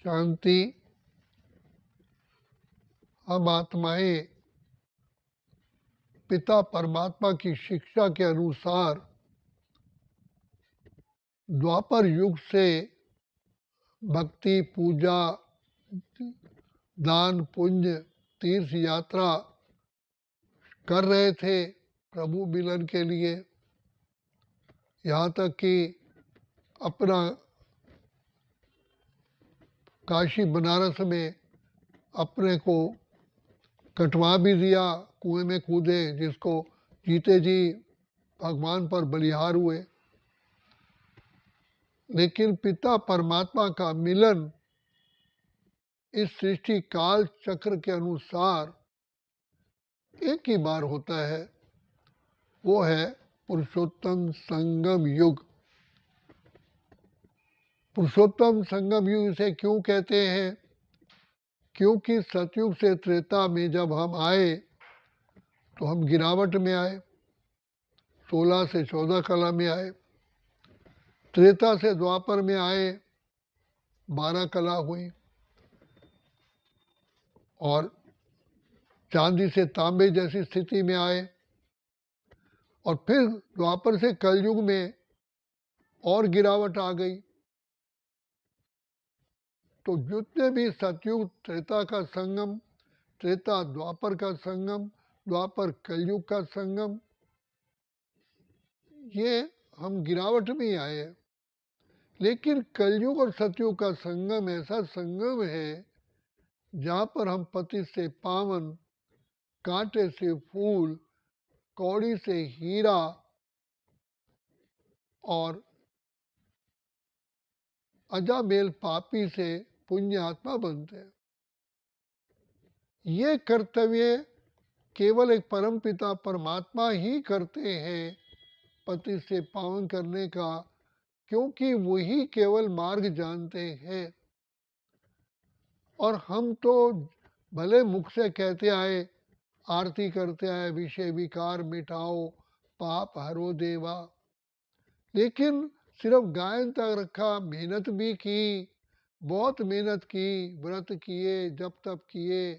शांति। हम आत्माएं पिता परमात्मा की शिक्षा के अनुसार द्वापर युग से भक्ति, पूजा, दान, पुण्य, तीर्थ यात्रा कर रहे थे प्रभु मिलन के लिए। यहाँ तक कि अपना काशी बनारस में अपने को कटवा भी दिया, कुएं में कूदे, जिसको जीते जी भगवान पर बलिहार हुए। लेकिन पिता परमात्मा का मिलन इस सृष्टि काल चक्र के अनुसार एक ही बार होता है, वो है पुरुषोत्तम संगम युग। पुरुषोत्तम संगम युग इसे क्यों कहते हैं? क्योंकि सतयुग से त्रेता में जब हम आए तो हम गिरावट में आए, 16 से 14 कला में आए। त्रेता से द्वापर में आए, 12 कला हुई, और चांदी से तांबे जैसी स्थिति में आए। और फिर द्वापर से कलयुग में और गिरावट आ गई। तो जितने भी सतयुग त्रेता का संगम, त्रेता द्वापर का संगम, द्वापर कलयुग का संगम, ये हम गिरावट में ही आए हैं। लेकिन कलयुग और सतयुग का संगम ऐसा संगम है जहाँ पर हम पति से पावन, कांटे से फूल, कौड़ी से हीरा और अजामेल पापी से पुण्य आत्मा बनते हैं। ये कर्तव्य केवल एक परम पिता परमात्मा ही करते हैं, पति से पावन करने का, क्योंकि वही केवल मार्ग जानते हैं। और हम तो भले मुख से कहते आए, आरती करते आए, विषय विकार मिटाओ, पाप हरो देवा, लेकिन सिर्फ गायन तक रखा, मेहनत भी की, बहुत मेहनत की, व्रत किए, जप तप किए,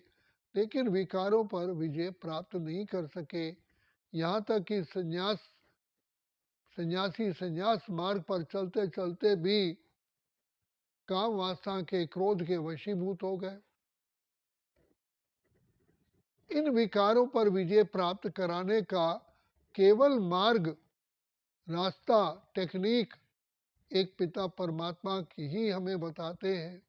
लेकिन विकारों पर विजय प्राप्त नहीं कर सके। यहाँ तक कि सन्यासी संन्यास मार्ग पर चलते चलते भी काम वासना के, क्रोध के वशीभूत हो गए। इन विकारों पर विजय प्राप्त कराने का केवल मार्ग, रास्ता, टेक्निक एक पिता परमात्मा की ही हमें बताते हैं।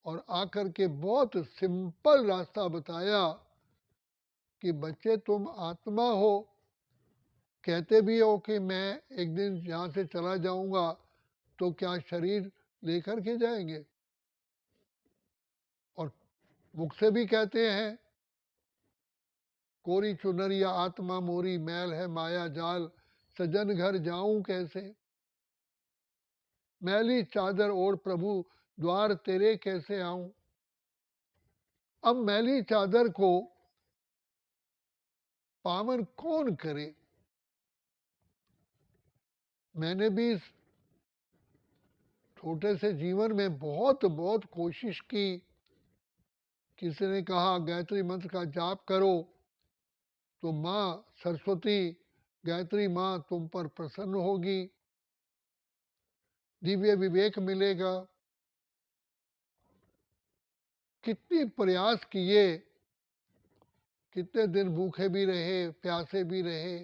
और आकर के बहुत सिंपल रास्ता बताया कि बच्चे तुम आत्मा हो, कहते भी हो कि मैं एक दिन यहाँ से चला जाऊंगा, तो क्या शरीर लेकर के जाएंगे? और मुख से भी कहते हैं, कोरी चुनरिया आत्मा मोरी, मैल है माया जाल, सजन घर जाऊं कैसे? मैली चादर ओढ़ प्रभु द्वार तेरे कैसे आऊं? अब मैली चादर को पावन कौन करे? मैंने भी इस छोटे से जीवन में बहुत बहुत कोशिश की। किसी ने कहा गायत्री मंत्र का जाप करो तो माँ सरस्वती, गायत्री माँ तुम पर प्रसन्न होगी, दिव्य विवेक मिलेगा। कितनी प्रयास किए, कितने दिन भूखे भी रहे, प्यासे भी रहे,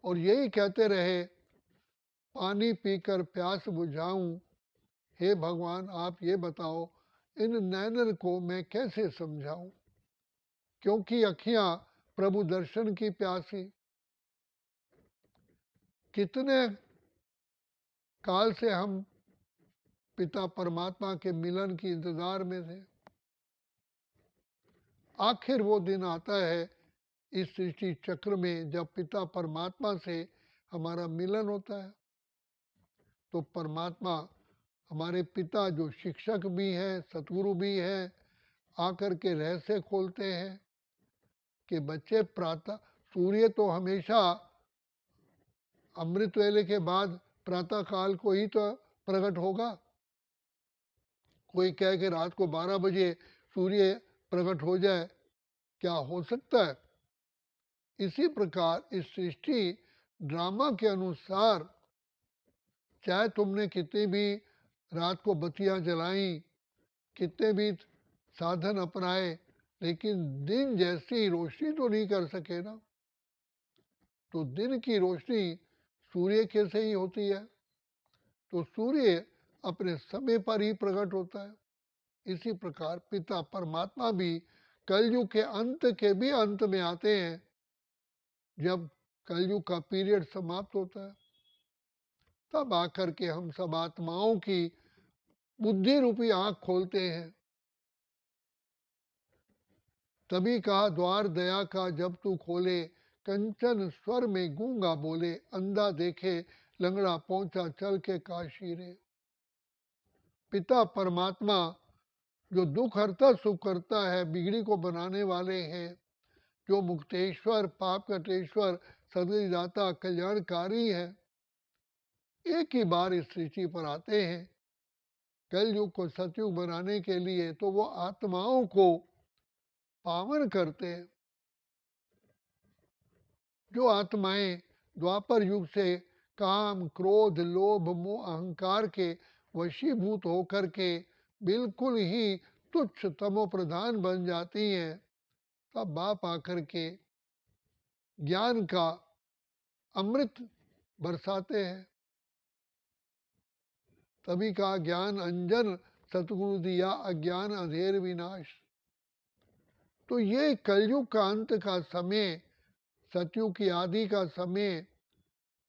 और यही कहते रहे, पानी पीकर प्यास बुझाऊं, हे भगवान आप ये बताओ इन नैनन को मैं कैसे समझाऊं, क्योंकि अखियां प्रभु दर्शन की प्यासी। कितने काल से हम पिता परमात्मा के मिलन की इंतजार में थे। आखिर वो दिन आता है इस सृष्टि चक्र में जब पिता परमात्मा से हमारा मिलन होता है। तो परमात्मा हमारे पिता जो शिक्षक भी हैं, सतगुरु भी हैं, आकर के रहस्य खोलते हैं कि बच्चे प्रातः, सूर्य तो हमेशा अमृत वेले के बाद प्रातः काल को ही तो प्रकट होगा। कोई कहे कि रात को 12 बजे सूर्य प्रकट हो जाए, क्या हो सकता है? इसी प्रकार इस सृष्टि ड्रामा के अनुसार चाहे तुमने कितनी भी रात को बत्तियां जलाई, कितने भी साधन अपनाए, लेकिन दिन जैसी रोशनी तो नहीं कर सके ना। तो दिन की रोशनी सूर्य के से ही होती है, तो सूर्य अपने समय पर ही प्रकट होता है। इसी प्रकार पिता परमात्मा भी कलयुग के अंत के भी अंत में आते हैं, जब कलयुग का पीरियड समाप्त होता है, तब आकर के हम सब आत्माओं की बुद्धि रूपी आंख खोलते हैं। तभी कहा द्वार दया का जब तू खोले, कंचन स्वर में गूंगा बोले, अंधा देखे लंगड़ा पहुंचा चल के काशी रे। पिता परमात्मा जो दुख हरता सुख करता है, बिगड़ी को बनाने वाले हैं, जो मुक्तेश्वर पाप कटेश्वर सदगति दाता कल्याणकारी है, एक ही बार इस सृष्टि पर आते हैं कलयुग को सतयुग बनाने के लिए। तो वो आत्माओं को पावन करते हैं। जो आत्माएं द्वापर युग से काम क्रोध लोभ मोह अहंकार के वशीभूत होकर के बिल्कुल ही तुच्छ तमो प्रधान बन जाती हैं, तब बाप आकर के ज्ञान का अमृत बरसाते हैं। तभी का ज्ञान अंजन सतगुरु दिया अज्ञान अंधेर विनाश। तो ये कलयुग का अंत का समय, सतयुग की आदि का समय,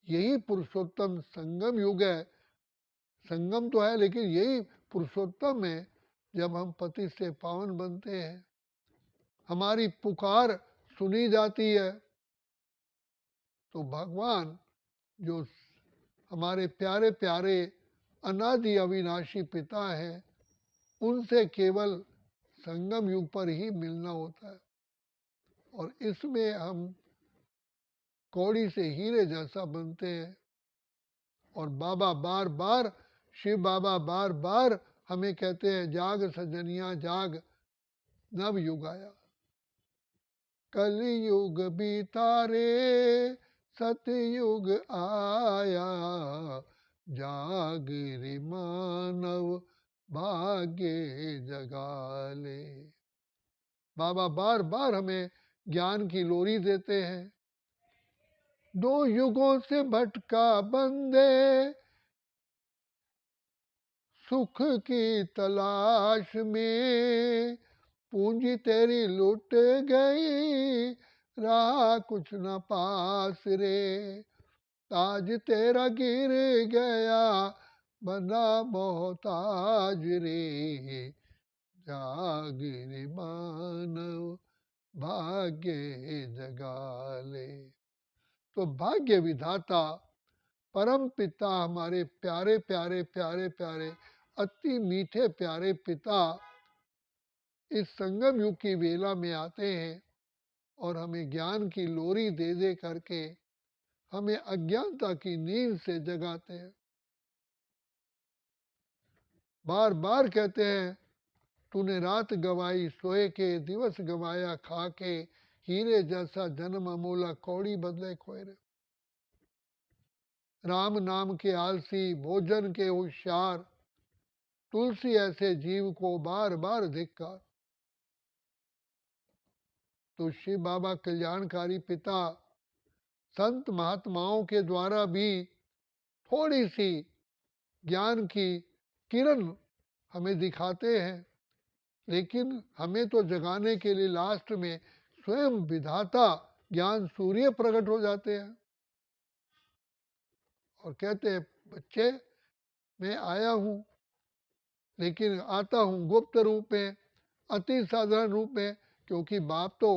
यही पुरुषोत्तम संगम युग है। संगम तो है, लेकिन यही पुरुषोत्तम है जब हम पति से पावन बनते हैं, हमारी पुकार सुनी जाती है। तो भगवान जो हमारे प्यारे प्यारे अनादि अविनाशी पिता हैं, उनसे केवल संगम युग पर ही मिलना होता है। और इसमें हम कौड़ी से हीरे जैसा बनते हैं। और बाबा बार बार, शिव बाबा बार बार हमें कहते हैं, जाग सजनिया जाग, नव युग आया। कलयुग बीता रे सतयुग आया, जाग रे मानव भाग्य जगा ले। बाबा बार बार हमें ज्ञान की लोरी देते हैं। दो युगों से भटका बंदे, सुख की तलाश में, पूंजी तेरी लुट गई, रहा कुछ न पास रे। ताज तेरा गिर गया, बना मोहताज रे। जाग रे मानव भाग्य जगा ले। तो भाग्य विधाता परम पिता, हमारे प्यारे प्यारे प्यारे प्यारे अति मीठे प्यारे पिता इस संगम युग की वेला में आते हैं और हमें ज्ञान की लोरी दे दे करके हमें अज्ञानता की नींद से जगाते हैं। बार बार कहते हैं, तूने रात गवाई सोए के, दिवस गवाया खा के, हीरे जैसा जन्म अमोला कौड़ी बदले खोए रे। राम नाम के आलसी भोजन के होशियार, तुलसी ऐसे जीव को बार बार धिक्कार। तो शिव बाबा कल्याणकारी पिता संत महात्माओं के द्वारा भी थोड़ी सी ज्ञान की किरण हमें दिखाते हैं, लेकिन हमें तो जगाने के लिए लास्ट में स्वयं विधाता ज्ञान सूर्य प्रकट हो जाते हैं और कहते हैं, बच्चे मैं आया हूँ, लेकिन आता हूँ गुप्त रूप में, अति साधारण रूप में, क्योंकि बाप तो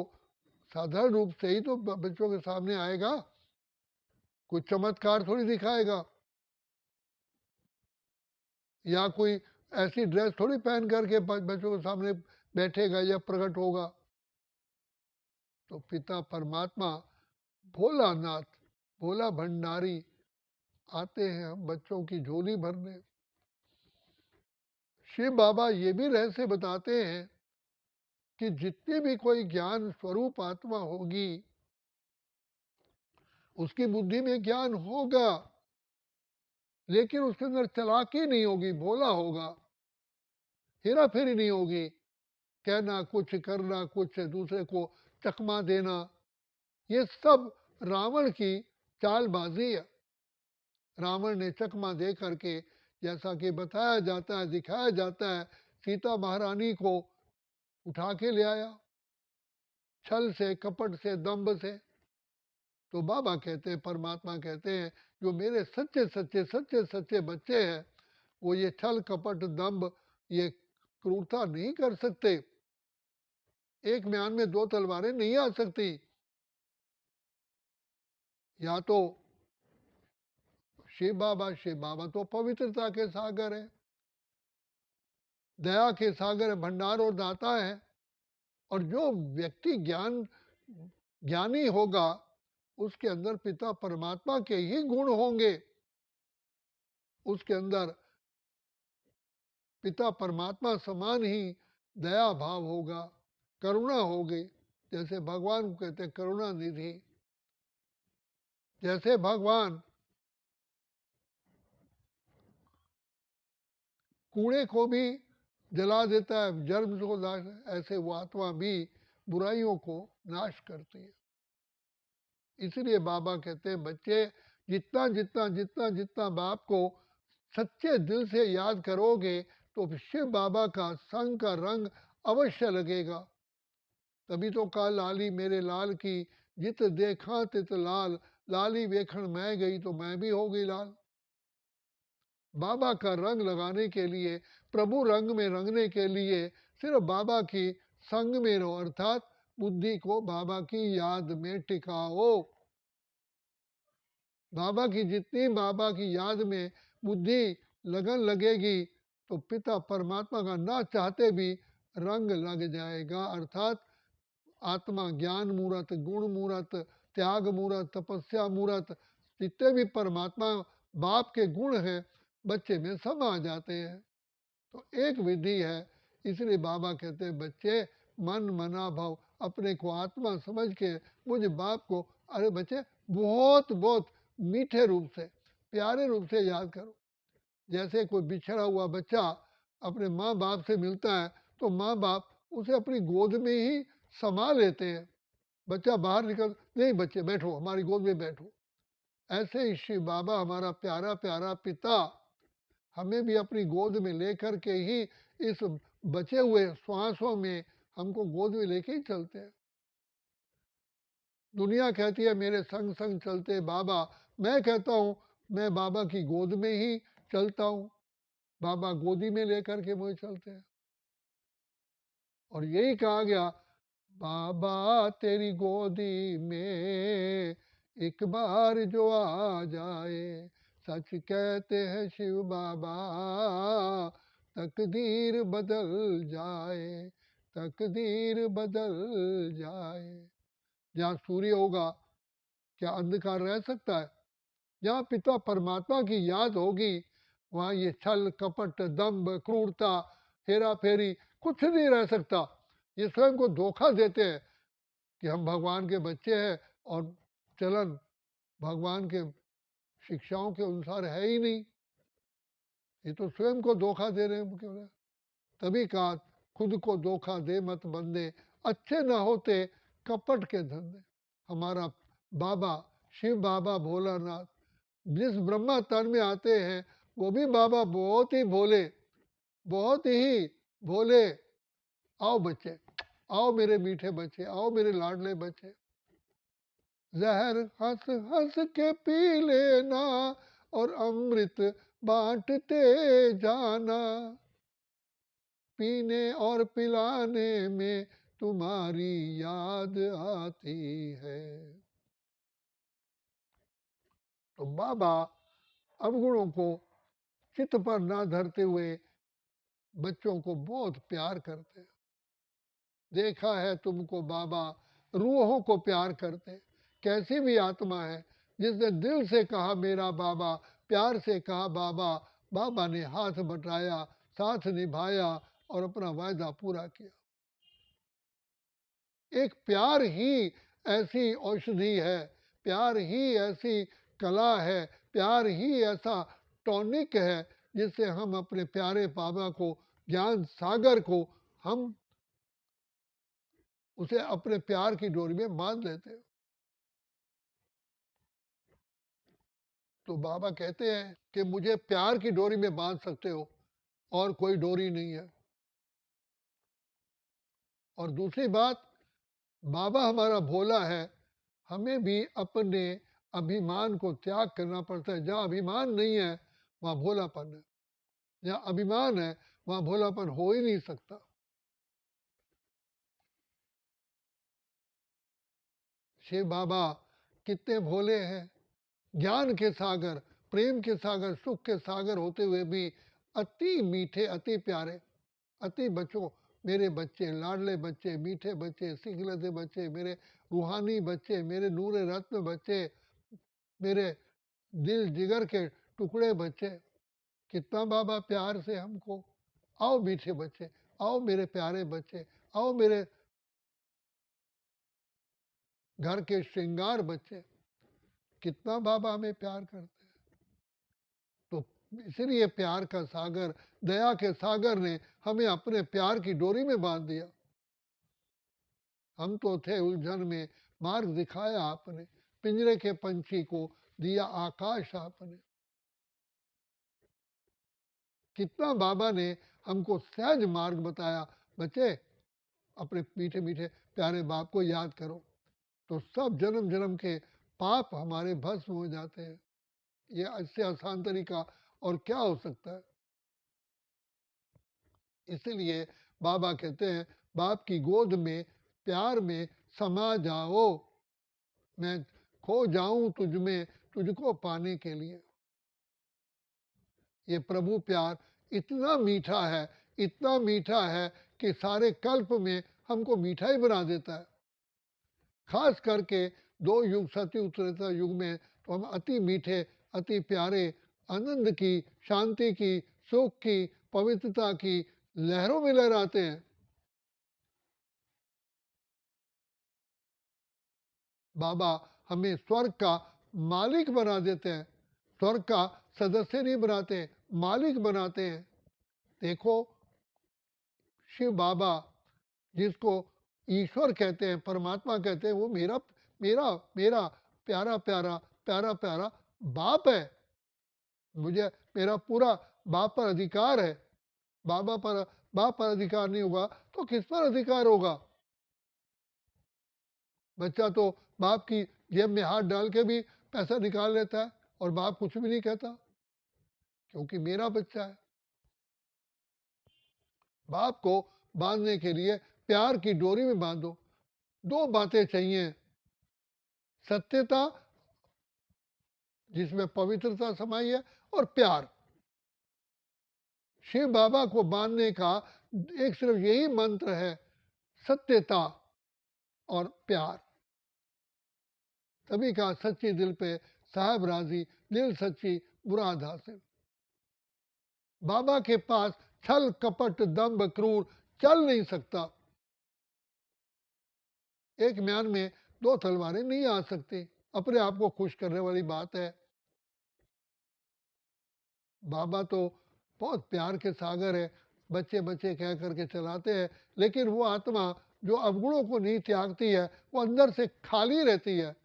साधारण रूप से ही तो बच्चों के सामने आएगा, कुछ चमत्कार थोड़ी दिखाएगा, या कोई ऐसी ड्रेस थोड़ी पहन करके बच्चों के सामने बैठेगा या प्रकट होगा। तो पिता परमात्मा भोलानाथ, भोला भंडारी आते हैं हम बच्चों की झोली भरने। शिव बाबा ये भी रहस्य बताते हैं कि जितनी भी कोई ज्ञान स्वरूप आत्मा होगी, उसकी बुद्धि में ज्ञान होगा, लेकिन उसके अंदर चालाकी नहीं होगी, भोला होगा, हेरा फेरी नहीं होगी, कहना कुछ करना कुछ, दूसरे को चकमा देना, ये सब रावण की चालबाजी है। रावण ने चकमा दे करके, जैसा कि बताया जाता है, दिखाया जाता है, सीता महारानी को उठा के ले आया, छल से, कपट से, दंभ से। तो बाबा कहते हैं, परमात्मा कहते हैं, जो मेरे सच्चे सच्चे सच्चे सच्चे बच्चे हैं, वो ये छल कपट दंभ, ये क्रूरता नहीं कर सकते। एक म्यान में दो तलवारें नहीं आ सकती। या तो शिव बाबा तो पवित्रता के सागर है, दया के सागर है, भंडार और दाता है। और जो व्यक्ति ज्ञानी होगा, उसके अंदर पिता परमात्मा के ही गुण होंगे, उसके अंदर पिता परमात्मा समान ही दया भाव होगा, करुणा होगी। जैसे भगवान को कहते हैं करुणा निधि, जैसे भगवान कूड़े को भी जला देता है, जर्म को नाश, ऐसे वो आत्मा भी बुराइयों को नाश करती है। इसलिए बाबा कहते हैं, बच्चे जितना जितना जितना जितना बाप को सच्चे दिल से याद करोगे, तो शिव बाबा का संग का रंग अवश्य लगेगा। तभी तो कहा, लाली मेरे लाल की जित देखा तित लाल, लाली वेखण मैं गई तो मैं भी हो गई लाल। बाबा का रंग लगाने के लिए, प्रभु रंग में रंगने के लिए सिर्फ बाबा की संग में रहो, अर्थात बुद्धि को बाबा की याद में टिकाओ। बाबा की जितनी बाबा की याद में बुद्धि लगन लगेगी, तो पिता परमात्मा का ना चाहते भी रंग लग जाएगा, अर्थात आत्मा ज्ञान मूर्त, गुण मूर्त, त्याग मूर्त, तपस्या मूर्त, जितने भी परमात्मा बाप के गुण हैं, बच्चे में सब आ जाते हैं। तो एक विधि है। इसलिए बाबा कहते हैं, बच्चे मन मना भाव, अपने को आत्मा समझ के मुझे बाप को, अरे बच्चे बहुत बहुत मीठे रूप से, प्यारे रूप से याद करो। जैसे कोई बिछड़ा हुआ बच्चा अपने माँ बाप से मिलता है, तो माँ बाप उसे अपनी गोद में ही समा लेते हैं। बच्चा बाहर निकल, नहीं बच्चे बैठो, हमारी गोद में बैठो। ऐसे ही शिव बाबा हमारा प्यारा प्यारा पिता हमें भी अपनी गोद में लेकर के ही इस बचे हुए श्वासों में हमको गोद में लेके ही चलते हैं। दुनिया कहती है मेरे संग संग चलते बाबा, मैं कहता हूँ मैं बाबा की गोद में ही चलता हूँ। बाबा गोदी में लेकर के मुझे चलते हैं। और यही कहा गया, बाबा तेरी गोदी में एक बार जो आ जाए, सच कहते हैं शिव बाबा, तकदीर बदल जाए, तकदीर बदल जाए। जहाँ सूर्य होगा, क्या अंधकार रह सकता है? जहाँ पिता परमात्मा की याद होगी, वहाँ ये छल कपट दंभ क्रूरता हेरा फेरी कुछ नहीं रह सकता। ये स्वयं को धोखा देते हैं कि हम भगवान के बच्चे हैं, और चलन भगवान के शिक्षाओं के अनुसार है ही नहीं। ये तो स्वयं को धोखा दे रहे हैं क्यों? तभी कहा, खुद को धोखा दे मत बंदे, अच्छे न होते कपट के धंधे। हमारा बाबा शिव बाबा भोलानाथ जिस ब्रह्मा तन में आते हैं, वो भी बाबा बहुत ही भोले, बहुत ही भोले। आओ बच्चे, आओ मेरे मीठे बच्चे, आओ मेरे लाडले बच्चे, जहर हंस हंस के पी लेना और अमृत बांटते जाना, पीने और पिलाने में तुम्हारी याद आती है। तो बाबा अवगुणों को चित्त पर ना धरते हुए बच्चों को बहुत प्यार करते हैं। देखा है तुमको बाबा रूहों को प्यार करते। कैसी भी आत्मा है जिसने दिल से कहा मेरा बाबा, प्यार से कहा बाबा, बाबा ने हाथ बटाया, साथ निभाया और अपना वायदा पूरा किया। एक प्यार ही ऐसी औषधि है, प्यार ही ऐसी कला है, प्यार ही ऐसा टॉनिक है जिससे हम अपने प्यारे बाबा को, ज्ञान सागर को, हम उसे अपने प्यार की डोरी में बांध लेते हैं। तो बाबा कहते हैं कि मुझे प्यार की डोरी में बांध सकते हो और कोई डोरी नहीं है। और दूसरी बात, बाबा हमारा भोला है, हमें भी अपने अभिमान को त्याग करना पड़ता है। जहाँ अभिमान नहीं है वहाँ भोलापन है, जहाँ अभिमान है वहाँ भोलापन हो ही नहीं सकता। शिव बाबा कितने भोले हैं, ज्ञान के सागर, प्रेम के सागर, सुख के सागर होते हुए भी अति मीठे, अति प्यारे, अति बच्चों, मेरे बच्चे, लाडले बच्चे, मीठे बच्चे, सिखलते बच्चे, मेरे रूहानी बच्चे, मेरे नूर रत्न बच्चे, मेरे दिल जिगर के टुकड़े बच्चे, कितना बाबा प्यार से हमको, आओ मीठे बच्चे, आओ मेरे प्यारे बच्चे, आओ मेरे घर के श्रृंगार बच्चे, कितना बाबा हमें प्यार करते हैं। तो इसलिए प्यार का सागर, दया के सागर ने हमें अपने प्यार की डोरी में बांध दिया। हम तो थे उलझन में, मार्ग दिखाया आपने, पिंजरे के पंछी को दिया आकाश आपने। कितना बाबा ने हमको सहज मार्ग बताया, बच्चे अपने मीठे मीठे प्यारे बाप को याद करो, तो सब जन्म जन्म के पाप हमारे भस्म हो जाते हैं। ये इससे आसान तरीका और क्या हो सकता है। इसीलिए बाबा कहते हैं, बाप की गोद में प्यार में समा जाओ, मैं खो जाऊं तुझ में तुझको पाने के लिए। ये प्रभु प्यार इतना मीठा है, इतना मीठा है कि सारे कल्प में हमको मीठा ही बना देता है। खास करके दो युग सतयुग त्रेता युग में तो हम अति मीठे, अति प्यारे, आनंद की, शांति की, सुख की, पवित्रता की लहरों में लहराते हैं। बाबा हमें स्वर्ग का मालिक बना देते हैं, स्वर्ग का सदस्य नहीं बनाते, मालिक बनाते हैं। देखो, शिव बाबा जिसको ईश्वर कहते हैं, परमात्मा कहते हैं, वो मेरा मेरा मेरा प्यारा प्यारा प्यारा प्यारा बाप है। मुझे मेरा पूरा बाप पर अधिकार है। बाबा पर, बाप पर अधिकार नहीं होगा तो किस पर अधिकार होगा। बच्चा तो बाप की जेब में हाथ डाल के भी पैसा निकाल लेता है और बाप कुछ भी नहीं कहता, क्योंकि मेरा बच्चा है। बाप को बांधने के लिए प्यार की डोरी में बांधो। दो बातें चाहिए, सत्यता जिसमें पवित्रता समाई है और प्यार। शिव बाबा को बांधने का एक सिर्फ यही मंत्र है, सत्यता और प्यार। तभी कहा सच्ची दिल पे साहब राजी, दिल सच्ची मुराद हासिल। बाबा के पास छल कपट दंभ क्रूर चल नहीं सकता। एक म्यान में दो तलवारें नहीं आ सकती, अपने आप को खुश करने वाली बात है। बाबा तो बहुत प्यार के सागर है, बच्चे बच्चे कह करके चलाते हैं, लेकिन वो आत्मा जो अवगुणों को नहीं त्यागती है वो अंदर से खाली रहती है।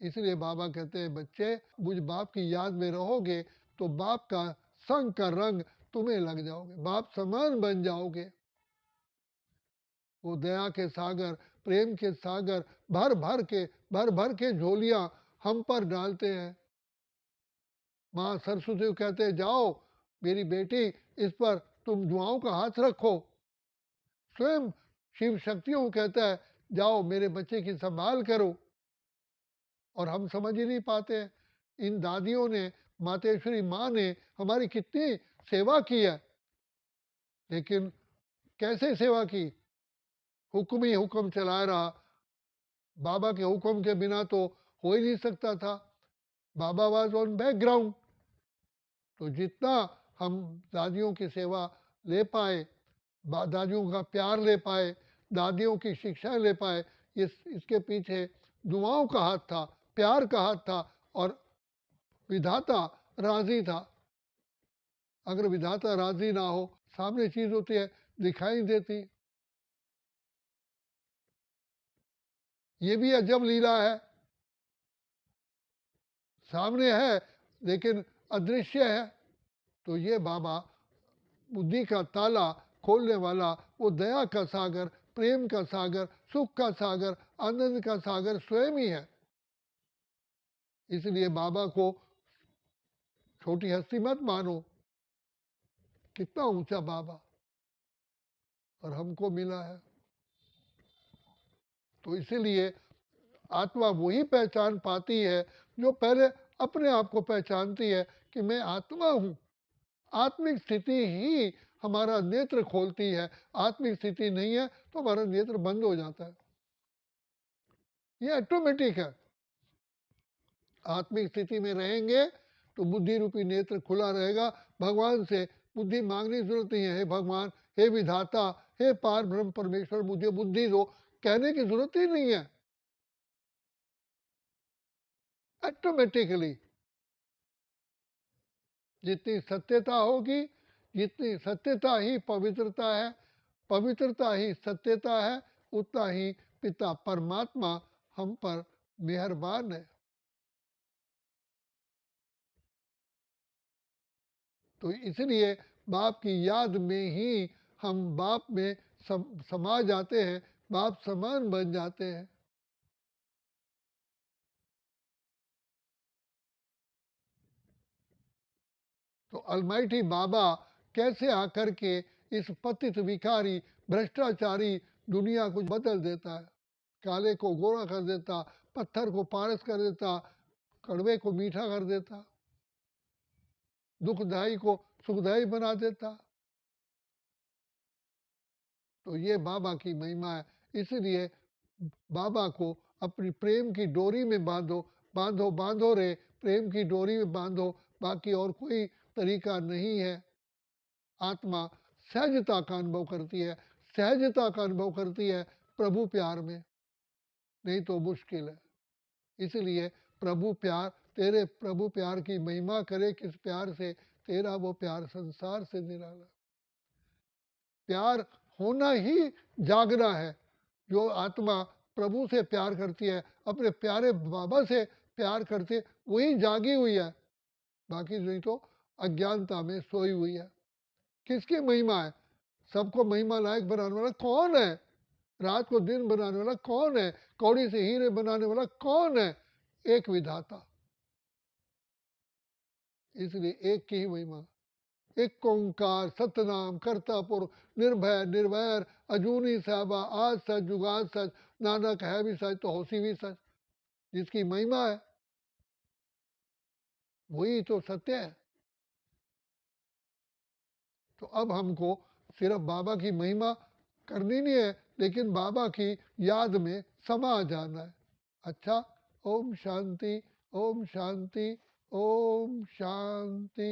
इसलिए बाबा कहते हैं, बच्चे मुझ बाप की याद में रहोगे तो बाप का संग का रंग तुम्हें लग जाओगे, बाप समान बन जाओगे। वो दया के सागर, प्रेम के सागर भर भर के झोलियां हम पर डालते हैं। माँ सरस्वती को कहते हैं, जाओ मेरी बेटी, इस पर तुम दुआओं का हाथ रखो। स्वयं शिव शक्तियों को कहता है, जाओ मेरे बच्चे की संभाल करो। और हम समझ ही नहीं पाते, इन दादियों ने, मातेश्वरी माँ ने हमारी कितनी सेवा की है, लेकिन कैसे सेवा की, हुक्म ही हुक्म चलाया रहा। बाबा के हुक्म के बिना तो हो ही नहीं सकता था। बाबा वाज ऑन बैकग्राउंड। तो जितना हम दादियों की सेवा ले पाए, दादियों का प्यार ले पाए, दादियों की शिक्षा ले पाए, इसके पीछे दुआओं का हाथ था, प्यार का हाथ था और विधाता राजी था। अगर विधाता राजी ना हो, सामने चीज होती है दिखाई देती। ये भी अजब लीला है, सामने है लेकिन अदृश्य है। तो ये बाबा बुद्धि का ताला खोलने वाला, वो दया का सागर, प्रेम का सागर, सुख का सागर, आनंद का सागर स्वयं ही है। इसलिए बाबा को छोटी हस्ती मत मानो, कितना ऊंचा बाबा और हमको मिला है। तो इसीलिए आत्मा वही पहचान पाती है जो पहले अपने आप को पहचानती है कि मैं आत्मा हूं। आत्मिक स्थिति ही हमारा नेत्र खोलती है, आत्मिक स्थिति नहीं है तो हमारा नेत्र बंद हो जाता है। ये ऑटोमेटिक है। आत्मिक स्थिति में रहेंगे तो बुद्धि रूपी नेत्र खुला रहेगा। भगवान से बुद्धि मांगने की जरूरत नहीं है, हे भगवान, हे विधाता, हे पार ब्रह्म परमेश्वर, मुझे बुद्धि दो, कहने की जरूरत ही नहीं है। ऑटोमेटिकली जितनी सत्यता होगी, जितनी सत्यता ही पवित्रता है, पवित्रता ही सत्यता है, उतना ही पिता परमात्मा हम पर मेहरबान है। तो इसलिए बाप की याद में ही हम बाप में समा जाते हैं, बाप समान बन जाते हैं। तो अलमाइटी बाबा कैसे आकर के इस पतित विकारी भ्रष्टाचारी दुनिया को बदल देता है, काले को गोरा कर देता, पत्थर को पारस कर देता, कड़वे को मीठा कर देता, दुखदाई को सुखदाई बना देता। तो ये बाबा की महिमा है। इसलिए बाबा को अपनी प्रेम की डोरी में बांधो, बांधो बांधो रे, प्रेम की डोरी में बांधो, बाकी और कोई तरीका नहीं है। आत्मा सहजता का अनुभव करती है, सहजता का अनुभव करती है प्रभु प्यार में, नहीं तो मुश्किल है। इसलिए प्रभु प्यार, तेरे प्रभु प्यार की महिमा करे किस प्यार से, तेरा वो प्यार संसार से निराला। प्यार होना ही जागना है। जो आत्मा प्रभु से प्यार करती है, अपने प्यारे बाबा से प्यार करती है, वही जागी हुई है, बाकी नहीं तो अज्ञानता में सोई हुई है। किसकी महिमा है? सबको महिमा लायक बनाने वाला कौन है? रात को दिन बनाने वाला कौन है? कौड़ी से हीरे बनाने वाला कौन है? एक विधाता। इसलिए एक की ही महिमा, एक ओंकार सतनाम कर्तापुर, निर्भय निर्वैर, अजूनी साहबा, आज सच जुगाद सच, नानक है भी सच तो होशी भी सच। जिसकी महिमा है वही तो सत्य है। तो अब हमको सिर्फ बाबा की महिमा करनी नहीं है, लेकिन बाबा की याद में समा जाना है। अच्छा, ओम शांति, ओम शांति, ओम शांति।